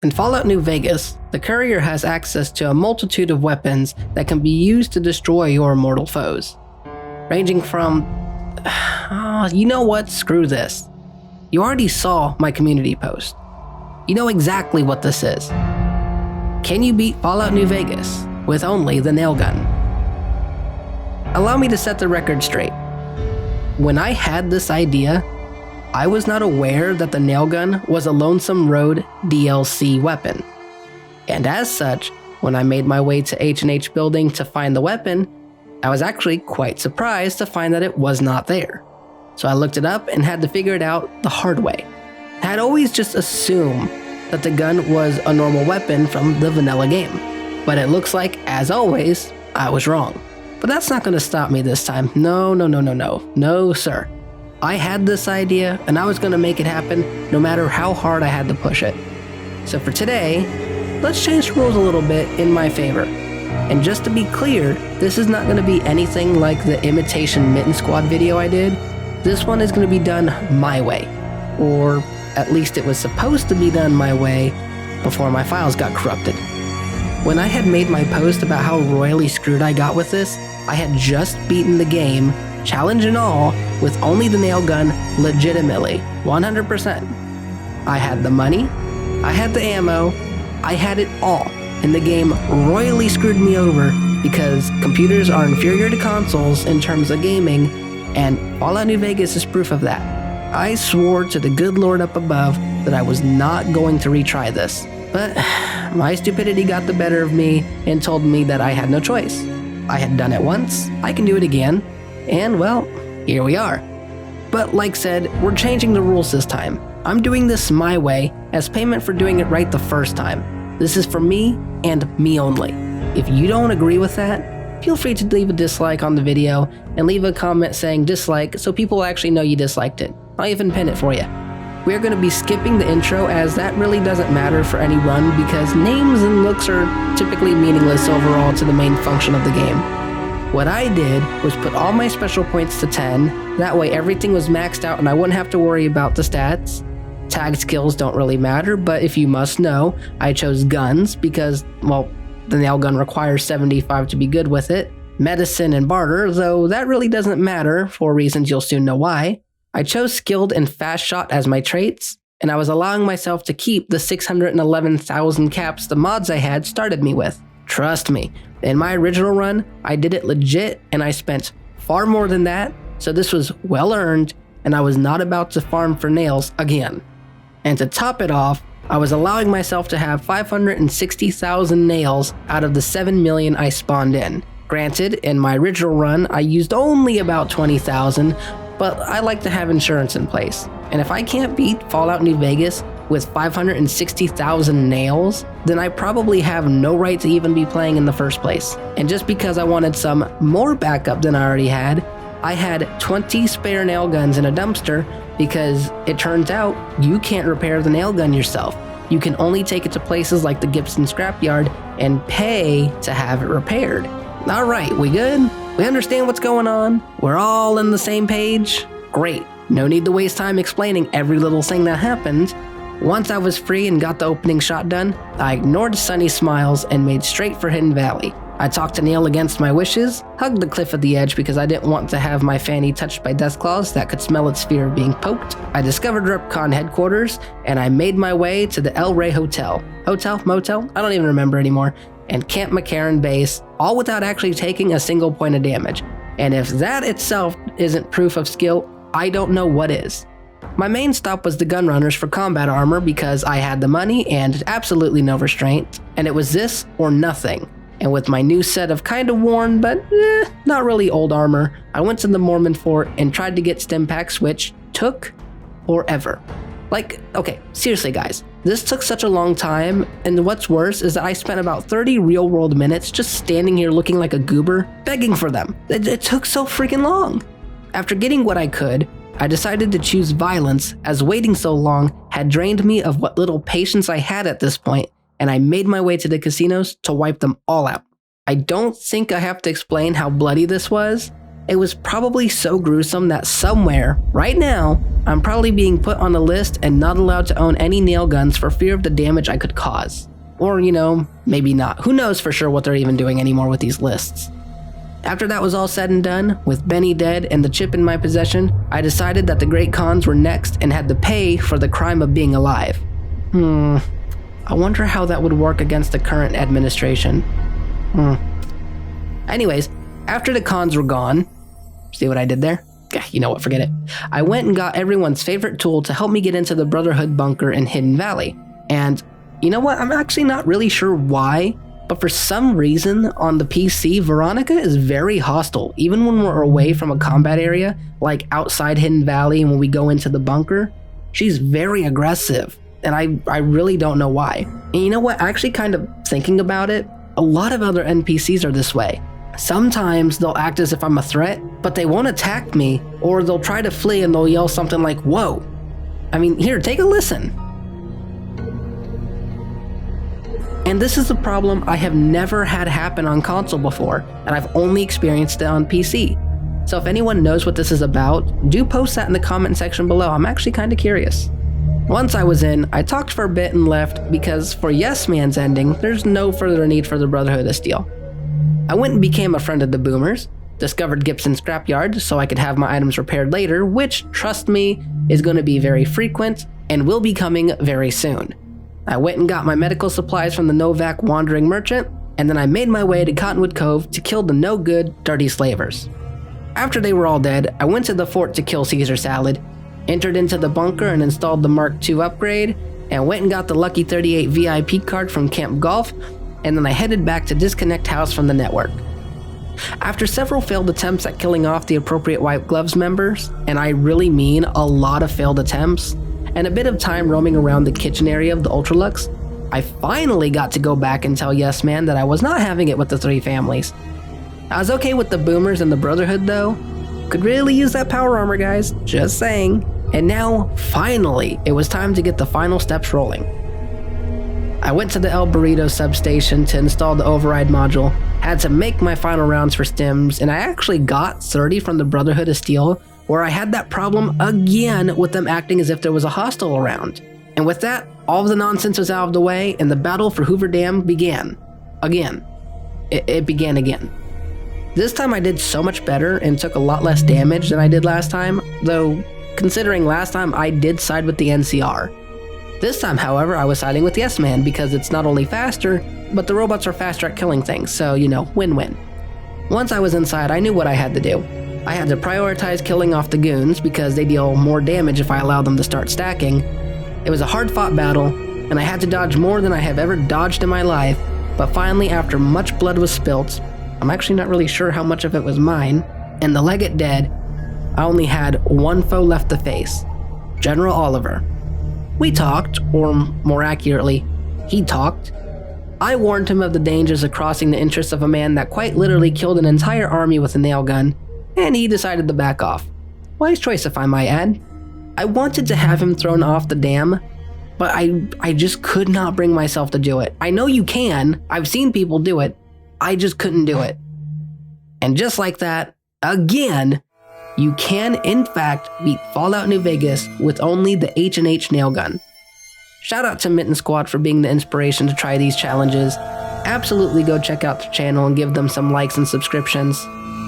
In Fallout New Vegas, the courier has access to a multitude of weapons that can be used to destroy your mortal foes. Ranging from, you know what, screw this. You already saw my community post. You know exactly what this is. Can you beat Fallout New Vegas with only the nail gun? Allow me to set the record straight. When I had this idea, I was not aware that the nail gun was a Lonesome Road DLC weapon. And as such, when I made my way to H&H building to find the weapon, I was actually quite surprised to find that it was not there. So I looked it up and had to figure it out the hard way. I had always just assumed that the gun was a normal weapon from the vanilla game. But it looks like, as always, I was wrong. But that's not going to stop me this time. No, sir. I had this idea, and I was going to make it happen no matter how hard I had to push it. So for today, let's change the rules a little bit in my favor. And just to be clear, this is not going to be anything like the Imitation Mitten Squad video I did. This one is going to be done my way. Or at least it was supposed to be done my way before my files got corrupted. When I had made my post about how royally screwed I got with this, I had just beaten the game, challenge and all, with only the nail gun legitimately, 100%. I had the money, I had the ammo, I had it all, and the game royally screwed me over because computers are inferior to consoles in terms of gaming, and Fallout New Vegas is proof of that. I swore to the good Lord up above that I was not going to retry this, but my stupidity got the better of me and told me that I had no choice. I had done it once, I can do it again, and well, here we are. But like said, we're changing the rules this time. I'm doing this my way as payment for doing it right the first time. This is for me and me only. If you don't agree with that, feel free to leave a dislike on the video and leave a comment saying dislike so people actually know you disliked it. I'll even pin it for you. We're going to be skipping the intro as that really doesn't matter for any run because names and looks are typically meaningless overall to the main function of the game. What I did was put all my special points to 10, that way everything was maxed out and I wouldn't have to worry about the stats. Tag skills don't really matter, but if you must know, I chose guns because, well, the nail gun requires 75 to be good with it. Medicine and barter, though that really doesn't matter for reasons you'll soon know why. I chose skilled and fast shot as my traits, and I was allowing myself to keep the 611,000 caps the mods I had started me with. Trust me, in my original run, I did it legit and I spent far more than that, so this was well earned and I was not about to farm for nails again. And to top it off, I was allowing myself to have 560,000 nails out of the 7 million I spawned in. Granted, in my original run, I used only about 20,000, but I like to have insurance in place. And if I can't beat Fallout New Vegas with 560,000 nails, then I probably have no right to even be playing in the first place. And just because I wanted some more backup than I already had, I had 20 spare nail guns in a dumpster because it turns out you can't repair the nail gun yourself. You can only take it to places like the GIBSON scrapyard and pay to have it repaired. Alright, we good? We understand what's going on? We're all on the same page? Great. No need to waste time explaining every little thing that happened. Once I was free and got the opening shot done, I ignored Sunny's smiles and made straight for Hidden Valley. I talked to Neil against my wishes, hugged the cliff at the edge because I didn't want to have my fanny touched by Deathclaws that could smell its fear of being poked. I discovered RECONN headquarters, and I made my way to the El Rey Hotel. Motel? I don't even remember anymore. And Camp MCCARRAN base, all without actually taking a single point of damage. And if that itself isn't proof of skill, I don't know what is. My main stop was the Gunrunners for combat armor because I had the money and absolutely no restraint, and it was this or nothing. And with my new set of kinda worn but not really old armor, I went to the Mormon fort and tried to get stim packs, which took forever. Like, okay, seriously guys, this took such a long time, and what's worse is that I spent about 30 real-world minutes just standing here looking like a goober, begging for them. It took so freaking long. After getting what I could, I decided to choose violence as waiting so long had drained me of what little patience I had at this point, and I made my way to the casinos to wipe them all out. I don't think I have to explain how bloody this was. It was probably so gruesome that somewhere, right now, I'm probably being put on a list and not allowed to own any nail guns for fear of the damage I could cause. Or, maybe not. Who knows for sure what they're even doing anymore with these lists. After that was all said and done, with Benny dead and the chip in my possession, I decided that the Great Khans were next and had to pay for the crime of being alive. I wonder how that would work against the current administration. Anyways, after the Khans were gone, see what I did there? You know what, forget it. I went and got everyone's favorite tool to help me get into the Brotherhood bunker in Hidden Valley. And you know what, I'm actually not really sure why, but for some reason on the PC, Veronica is very hostile. Even when we're away from a combat area, like outside Hidden Valley and when we go into the bunker, she's very aggressive. And I really don't know why. And you know what, actually kind of thinking about it, a lot of other NPCs are this way. Sometimes they'll act as if I'm a threat, but they won't attack me, or they'll try to flee and they'll yell something like, "Whoa." I mean, here, take a listen. And this is a problem I have never had happen on console before, and I've only experienced it on PC. So if anyone knows what this is about, do post that in the comment section below. I'm actually kind of curious. Once I was in, I talked for a bit and left because for Yes Man's ending, there's no further need for the Brotherhood of Steel. I went and became a friend of the Boomers, discovered GIBSON scrapyard so I could have my items repaired later, which, trust me, is going to be very frequent and will be coming very soon. I went and got my medical supplies from the Novak wandering merchant, and then I made my way to Cottonwood Cove to kill the no-good, dirty slavers. After they were all dead, I went to the fort to kill Caesar Salad, entered into the bunker and installed the Mark II upgrade, and went and got the Lucky 38 VIP card from Camp Golf, and then I headed back to disconnect House from the network. After several failed attempts at killing off the appropriate White Gloves members, and I really mean a lot of failed attempts, and a bit of time roaming around the kitchen area of the Ultralux, I finally got to go back and tell Yes Man that I was not having it with the three families. I was okay with the Boomers and the Brotherhood though. Could really use that power armor, guys, just saying. And now, finally, it was time to get the final steps rolling. I went to the El Burrito substation to install the override module, had to make my final rounds for stims, and I actually got 30 from the Brotherhood of Steel, where I had that problem again with them acting as if there was a hostile around. And with that, all of the nonsense was out of the way, and the battle for Hoover Dam began. Again. It began again. This time I did so much better and took a lot less damage than I did last time, though considering last time I did side with the NCR. This time, however, I was siding with Yes Man because it's not only faster, but the robots are faster at killing things, so, win-win. Once I was inside, I knew what I had to do. I had to prioritize killing off the goons because they deal more damage if I allow them to start stacking. It was a hard-fought battle, and I had to dodge more than I have ever dodged in my life, but finally, after much blood was spilt, I'm actually not really sure how much of it was mine, and the legate dead, I only had one foe left to face, General Oliver. We talked, or more accurately, he talked. I warned him of the dangers of crossing the interests of a man that quite literally killed an entire army with a nail gun, and he decided to back off. Wise choice, if I might add. I wanted to have him thrown off the dam, but I just could not bring myself to do it. I know you can, I've seen people do it, I just couldn't do it. And just like that, again, you can in fact beat Fallout New Vegas with only the H&H nail gun. Shout out to Mitten Squad for being the inspiration to try these challenges. Absolutely go check out their channel and give them some likes and subscriptions.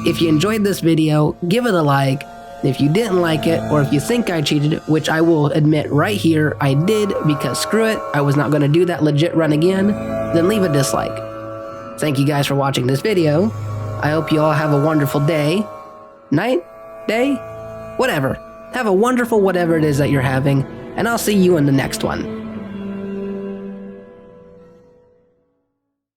If you enjoyed this video, give it a like. If you didn't like it, or if you think I cheated, which I will admit right here I did because screw it, I was not going to do that legit run again, then leave a dislike. Thank you guys for watching this video. I hope you all have a wonderful day, night, day, whatever. Have a wonderful whatever it is that you're having, and I'll see you in the next one.